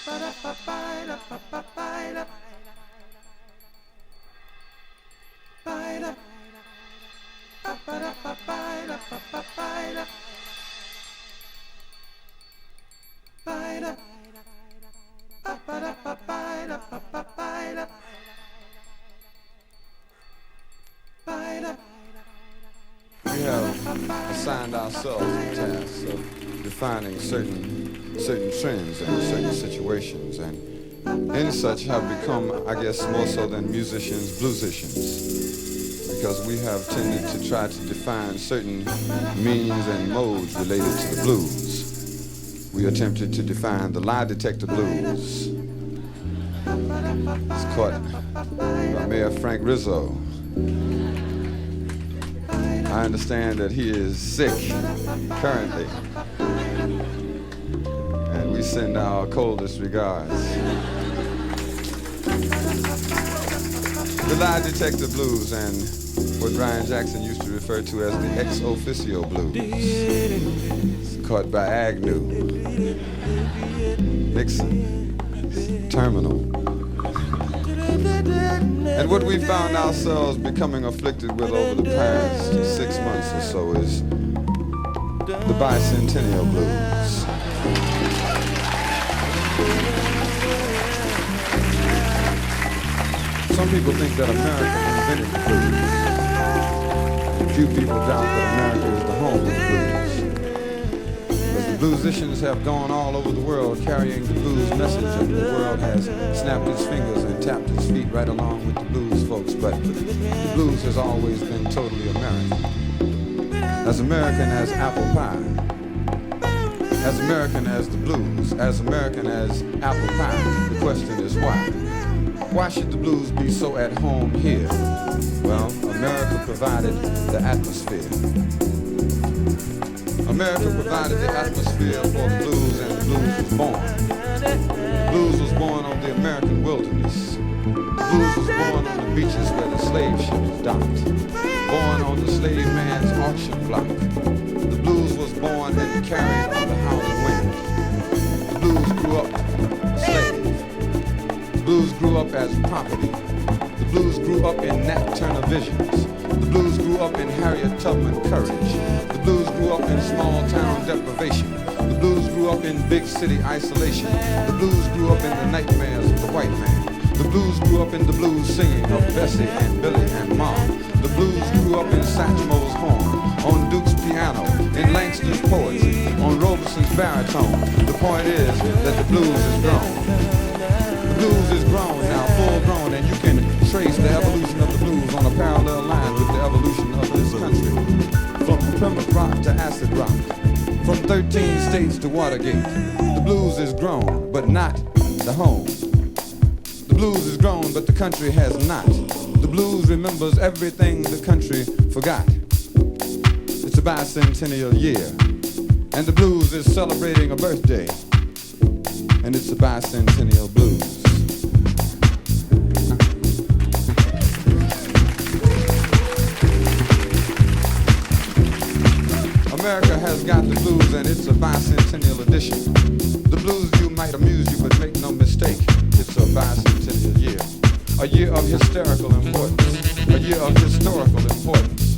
We have assigned ourselves the task of defining certain trends and certain situations, and in such have become, I guess, more so than musicians, bluesicians, because we have tended to try to define certain means and modes related to the blues. We attempted to define the lie detector blues. It's caught by Mayor Frank Rizzo. I understand that he is sick currently, and we send our coldest regards. The lie detector blues, and what Brian Jackson used to refer to as the ex officio blues. It's caught by Agnew, Nixon, Terminal. And what we found ourselves becoming afflicted with over the past 6 months or so is the Bicentennial blues. Some people think that America invented the blues. Few people doubt that America is the home of the blues. But the bluesicians have gone all over the world carrying the blues message, and the world has snapped its fingers and tapped its feet right along with the blues folks. But the blues has always been totally American. As American as apple pie. As American as the blues. As American as apple pie. The question is why? Why should the blues be so at home here? Well, America provided the atmosphere. America provided the atmosphere for the blues, and the blues was born. The blues was born on the American wilderness. The blues was born on the beaches where the slave ships docked. Born on the slave man's auction block. The blues was born and carried on the howling wind. The blues grew up a slave. The blues grew up as property. The blues grew up in Nat Turner visions. The blues grew up in Harriet Tubman courage. The blues grew up in small town deprivation. The blues grew up in big city isolation. The blues grew up in the nightmares of the white man. The blues grew up in the blues singing of Bessie and Billy and Ma. The blues grew up in Satchmo's horn, on Duke's piano, in Langston's poetry, on Robeson's baritone. The point is that the blues is grown. The blues is grown now, full grown, and you can trace the evolution of the blues on a parallel line with the evolution of this country. From Plymouth Rock to acid rock, from 13 states to Watergate. The blues is grown, but not the home. The blues is grown, but the country has not. The blues remembers everything the country forgot. It's a bicentennial year, and the blues is celebrating a birthday, and it's a bicentennial blues. America has got the blues, and it's a bicentennial edition. The blues you might amuse you, but make no mistake, it's a bicentennial year. A year of hysterical importance. A year of historical importance.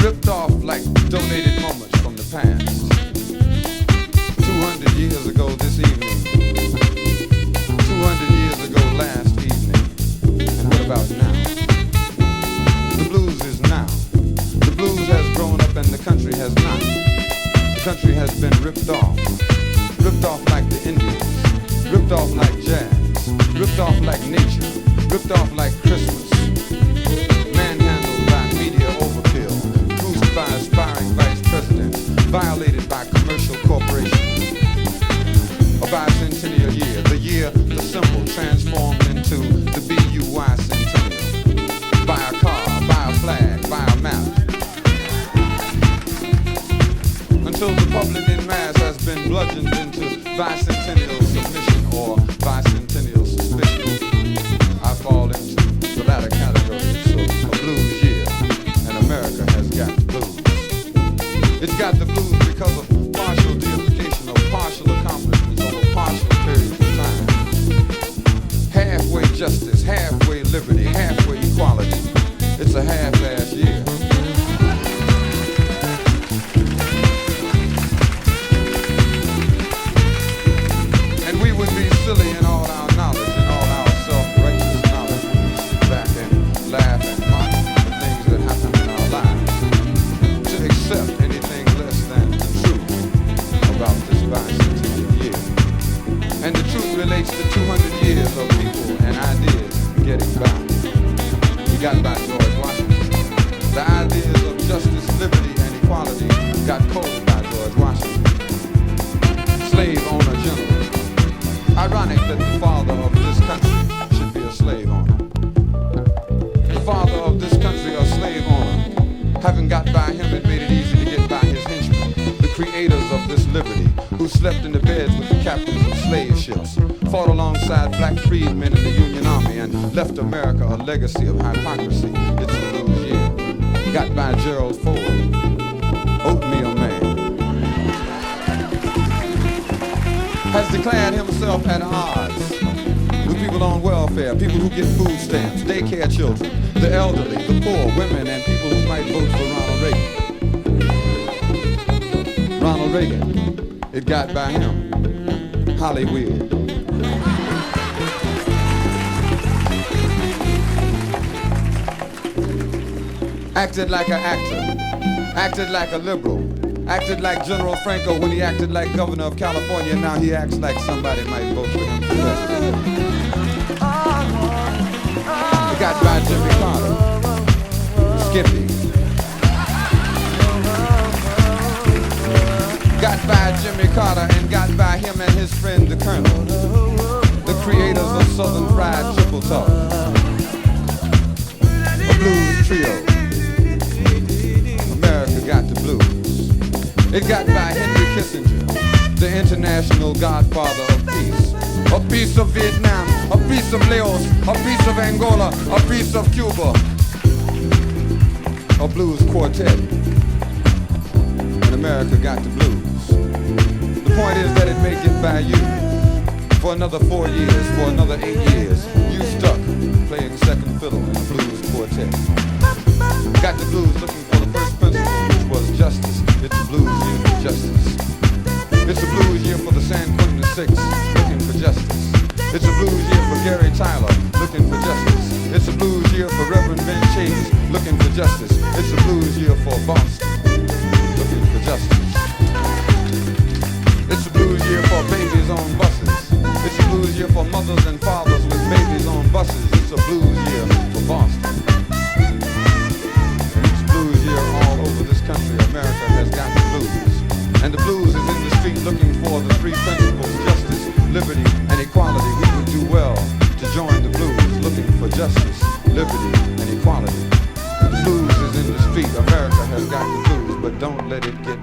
Ripped off like donated moments from the past. 200 years ago this evening. 200 years ago last evening. And what about now? The blues is now. The blues has grown up and the country has not. The country has been ripped off. Ripped off like the Indians. Ripped off like jazz. Ripped off like nature. Ripped off like Christmas. Manhandled by media overkill. Cruised by aspiring vice presidents. Violated by commercial corporations. A bicentennial year. The year the symbol transformed into the BUY centennial. By a car, by a flag, by a map. Until the public in mass has been bludgeoned into bicentennial submission or bicentennial suspicion. I fall into the latter category. It's a blues year, and America has got the blues. It's got the blues because of partial deification of partial accomplishments over partial periods of time. Halfway justice, halfway liberty, halfway equality. It's a half-ass year. And we would be silly in all our knowledge and all our self-righteous knowledge when we sit back and laugh and mock the things that happen in our lives, to accept anything less than the truth about this bicentennial year. And the truth relates to 200 years of people and ideas getting by. We got by George Washington. The ideas of justice, liberty, and equality got coded by George Washington. Slave owner general. Ironic that the father of this country should be a slave owner. The father of this country, a slave owner, having got by him, it made it easy to get by his henchmen, the creators of this liberty, who slept in the beds with the captains of slave ships, fought alongside black freedmen in the Union Army, and left America a legacy of hypocrisy. It's a blues year. Got by Gerald Ford, oatmeal man. Has declared himself at odds with people on welfare, people who get food stamps, daycare children, the elderly, the poor, women, and people who might vote for Ronald Reagan. Ronald Reagan, it got by him. Hollywood. Acted like an actor, acted like a liberal, acted like General Franco when he acted like governor of California. Now he acts like somebody might vote for him for president. He got by Jimmy Carter, Skippy. Got by Jimmy Carter and got by him and his friend the Colonel, the creators of Southern Fried Triple Talk, a blues trio. America got the blues. It got by Henry Kissinger, the international godfather of peace. A piece of Vietnam, a piece of Laos, a piece of Angola, a piece of Cuba. A blues quartet. And America got the blues. The point is that it may get by you. For another 4 years, for another 8 years, you stuck playing second fiddle in a blues quartet. Got the blues looking for the first principle, which was justice. It's a blues year for justice. It's a blues year for the San Quentin Six, looking for justice. It's a blues year for Gary Tyler, looking for justice. It's a blues year for Reverend Ben Chase, looking for justice. It's a blues year for Boston, looking for justice. It's a blues year for babies on buses. It's a blues year for mothers and fathers with babies on buses. It's a blues year for Boston. It's a blues year all over this country. America has got the blues. And the blues is in the street looking for the three principles, justice, liberty, and equality. We would do well to join the blues looking for justice, liberty, and equality. The blues is in the street. America has got the blues, but don't let it get